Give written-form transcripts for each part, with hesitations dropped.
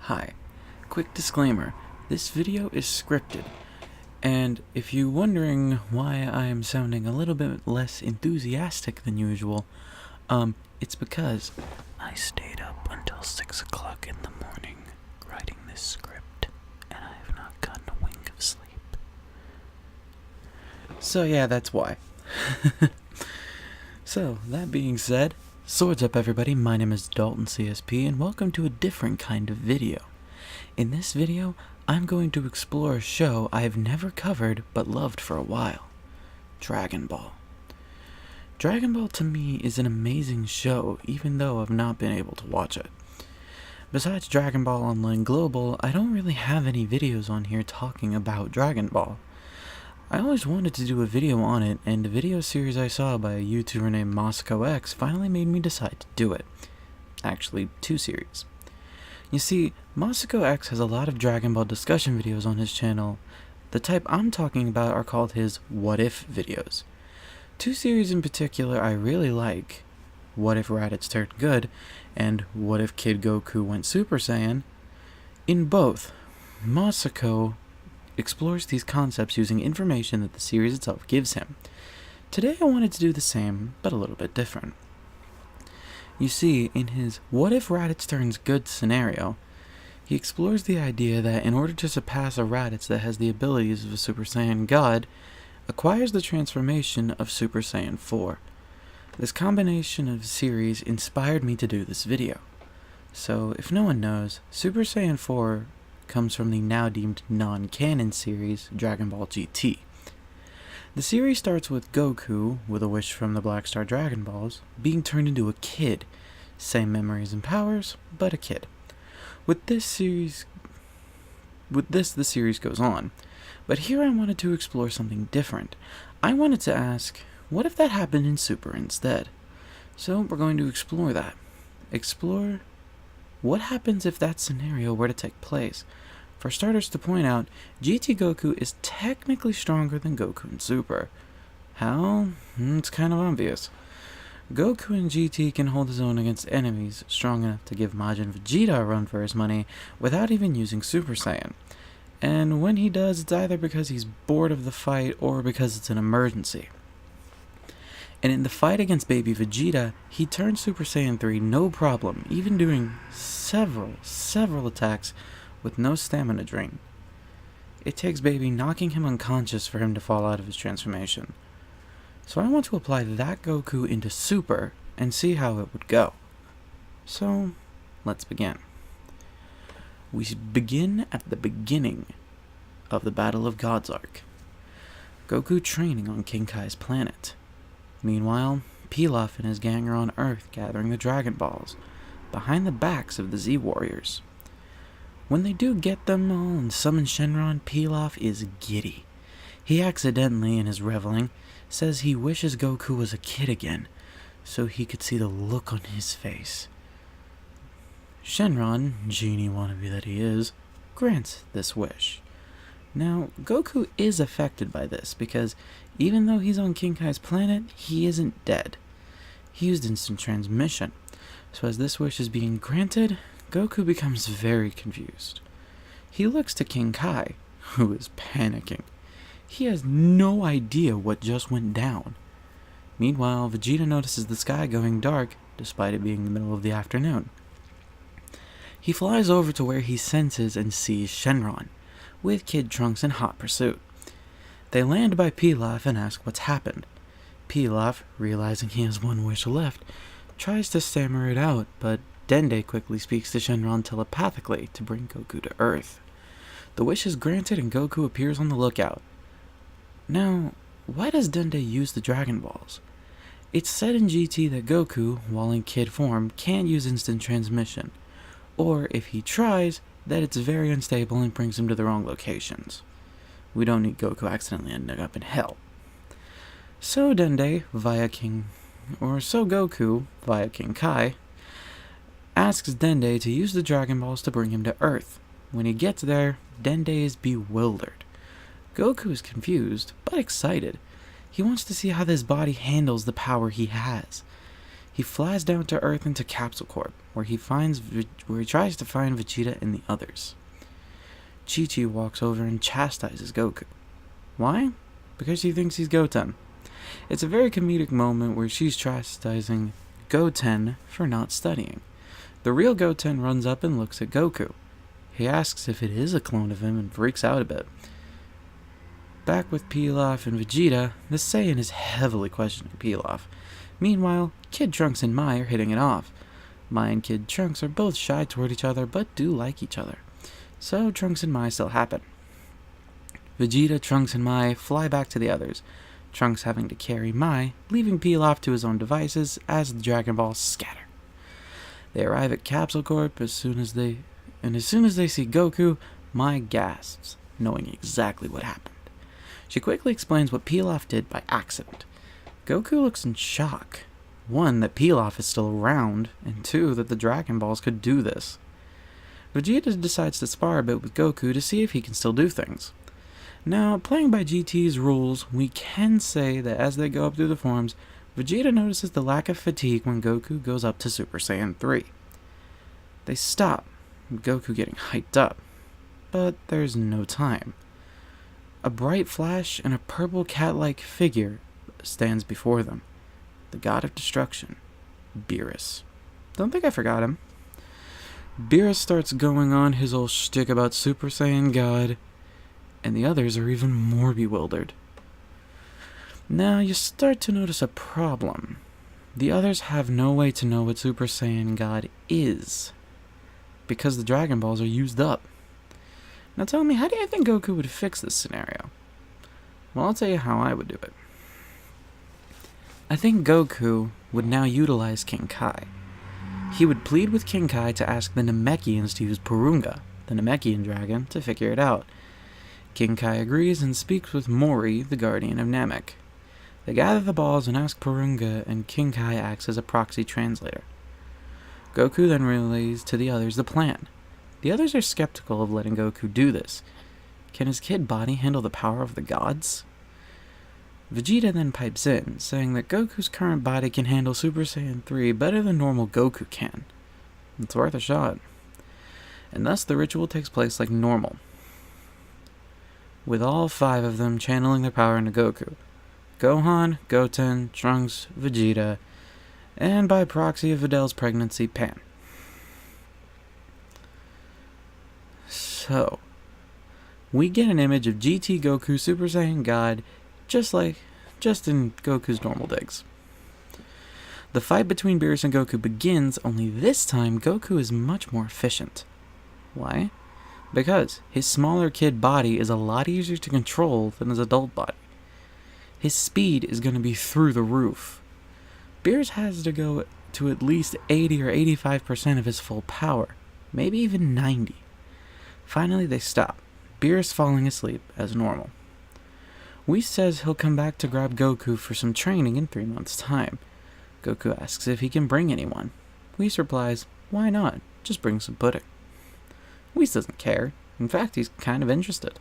Hi, quick disclaimer, this video is scripted, and if you're wondering why I am sounding a little bit less enthusiastic than usual, it's because I stayed up until 6 o'clock in the morning writing this script, and I have not gotten a wink of sleep. So yeah, that's why. So, that being said, swords up everybody, my name is Productions-CSP, and welcome to a different kind of video. In this video, I'm going to explore a show I have never covered but loved for a while. Dragon Ball. Dragon Ball to me is an amazing show, even though I've not been able to watch it. Besides Dragon Ball Online Global, I don't really have any videos on here talking about Dragon Ball. I always wanted to do a video on it, and the video series I saw by a YouTuber named Masako finally made me decide to do it. Actually, 2 series. You see, Masako has a lot of Dragon Ball discussion videos on his channel. The type I'm talking about are called his What If videos. 2 series in particular I really like: What If Raditz turned good, and What If Kid Goku went Super Saiyan. In both, Masako explores these concepts using information that the series itself gives him. Today I wanted to do the same, but a little bit different. You see, in his What If Raditz Turns Good scenario, he explores the idea that in order to surpass a Raditz that has the abilities of a Super Saiyan God, acquires the transformation of Super Saiyan 4. This combination of series inspired me to do this video. So, if no one knows, Super Saiyan 4 comes from the now deemed non-canon series Dragon Ball GT. The series starts with Goku, with a wish from the Black Star Dragon Balls, being turned into a kid. Same memories and powers, but a kid. With this, the series goes on. But here I wanted to explore something different. I wanted to ask, what if that happened in Super instead? So we're going to explore that. Explore what happens if that scenario were to take place. For starters, to point out, GT Goku is technically stronger than Goku in Super. How? It's kind of obvious. Goku in GT can hold his own against enemies strong enough to give Majin Vegeta a run for his money without even using Super Saiyan. And when he does, it's either because he's bored of the fight or because it's an emergency. And in the fight against baby Vegeta, he turned Super Saiyan 3 no problem, even doing several attacks with no stamina drain. It takes baby knocking him unconscious for him to fall out of his transformation. So I want to apply that Goku into Super and see how it would go. So, let's begin. We begin at the beginning of the Battle of Gods arc. Goku training on King Kai's planet. Meanwhile, Pilaf and his gang are on Earth gathering the Dragon Balls, behind the backs of the Z-Warriors. When they do get them all and summon Shenron, Pilaf is giddy. He accidentally, in his reveling, says he wishes Goku was a kid again, so he could see the look on his face. Shenron, genie wannabe that he is, grants this wish. Now, Goku is affected by this, because even though he's on King Kai's planet, he isn't dead. He used instant transmission, so as this wish is being granted, Goku becomes very confused. He looks to King Kai, who is panicking. He has no idea what just went down. Meanwhile, Vegeta notices the sky going dark, despite it being the middle of the afternoon. He flies over to where he senses and sees Shenron, with Kid Trunks in hot pursuit. They land by Pilaf and ask what's happened. Pilaf, realizing he has one wish left, tries to stammer it out, but Dende quickly speaks to Shenron telepathically to bring Goku to Earth. The wish is granted and Goku appears on the lookout. Now, why does Dende use the Dragon Balls? It's said in GT that Goku, while in kid form, can't use instant transmission, or if he tries, that it's very unstable and brings him to the wrong locations. We don't need Goku accidentally ending up in hell. So Goku, via King Kai, asks Dende to use the Dragon Balls to bring him to Earth. When he gets there, Dende is bewildered. Goku is confused, but excited. He wants to see how this body handles the power he has. he flies down to Earth into Capsule Corp, where he tries to find Vegeta and the others. Chi-Chi walks over and chastises Goku. Why? Because she thinks he's Goten. It's a very comedic moment where she's chastising Goten for not studying. The real Goten runs up and looks at Goku. He asks if it is a clone of him and freaks out a bit. Back with Pilaf and Vegeta, the Saiyan is heavily questioning Pilaf. Meanwhile, Kid Trunks and Mai are hitting it off. Mai and Kid Trunks are both shy toward each other but do like each other. So Trunks and Mai still happen. Vegeta, Trunks, and Mai fly back to the others, Trunks having to carry Mai, leaving Pilaf to his own devices as the Dragon Balls scatter. They arrive at Capsule Corp as soon as they see Goku, Mai gasps, knowing exactly what happened. She quickly explains what Pilaf did by accident. Goku looks in shock. 1, that Pilaf is still around, and 2, that the Dragon Balls could do this. Vegeta decides to spar a bit with Goku to see if he can still do things. Now, playing by GT's rules, we can say that as they go up through the forms, Vegeta notices the lack of fatigue when Goku goes up to Super Saiyan 3. They stop, Goku getting hyped up, but there's no time. A bright flash and a purple cat-like figure stands before them. The god of destruction, Beerus. Don't think I forgot him. Beerus starts going on his old shtick about Super Saiyan God, and the others are even more bewildered. Now you start to notice a problem. The others have no way to know what Super Saiyan God is, because the Dragon Balls are used up. Now tell me, how do you think Goku would fix this scenario? Well, I'll tell you how I would do it. I think Goku would now utilize King Kai. He would plead with King Kai to ask the Namekians to use Purunga, the Namekian dragon, to figure it out. King Kai agrees and speaks with Mori, the guardian of Namek. They gather the balls and ask Purunga, and King Kai acts as a proxy translator. Goku then relays to the others the plan. The others are skeptical of letting Goku do this. Can his kid body handle the power of the gods? Vegeta then pipes in, saying that Goku's current body can handle Super Saiyan 3 better than normal Goku can. It's worth a shot. And thus the ritual takes place like normal, with all 5 of them channeling their power into Goku. Gohan, Goten, Trunks, Vegeta, and by proxy of Vidal's pregnancy, Pan. So, we get an image of GT Goku Super Saiyan God, just in Goku's normal digs. The fight between Beerus and Goku begins, only this time Goku is much more efficient. Why? Because his smaller kid body is a lot easier to control than his adult body. His speed is going to be through the roof. Beerus has to go to at least 80 or 85% of his full power, maybe even 90. Finally they stop, Beerus falling asleep as normal. Whis says he'll come back to grab Goku for some training in 3 months' time. Goku asks if he can bring anyone. Whis replies, why not? Just bring some pudding. Whis doesn't care. In fact, he's kind of interested.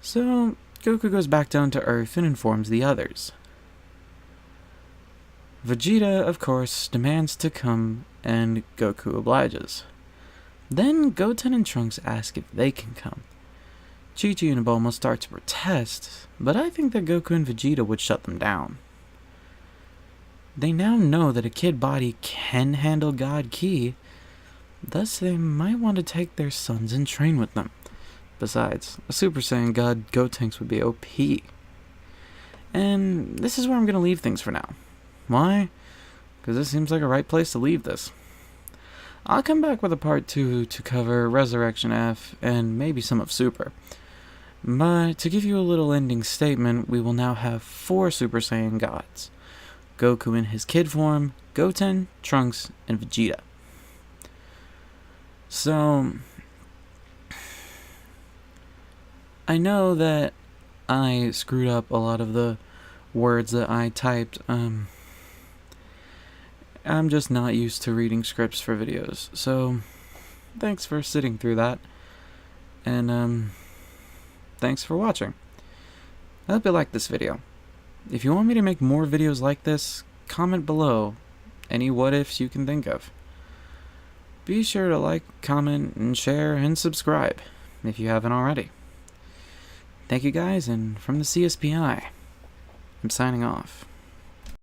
So, Goku goes back down to Earth and informs the others. Vegeta, of course, demands to come, and Goku obliges. Then Goten and Trunks ask if they can come. Chi-Chi and Bulma start to protest, but I think that Goku and Vegeta would shut them down. They now know that a kid body can handle God Ki, thus they might want to take their sons and train with them. Besides, a Super Saiyan God Gotenks would be OP. And this is where I'm going to leave things for now. Why? Because this seems like a right place to leave this. I'll come back with a part 2 to cover Resurrection F and maybe some of Super. But to give you a little ending statement, we will now have 4 Super Saiyan gods. Goku in his kid form, Goten, Trunks, and Vegeta. So, I know that I screwed up a lot of the words that I typed. I'm just not used to reading scripts for videos, so thanks for sitting through that, and thanks for watching. I hope you liked this video. If you want me to make more videos like this, comment below, any what ifs you can think of. Be sure to like, comment, and share, and subscribe if you haven't already. Thank you guys, and from the CSPI, I'm signing off.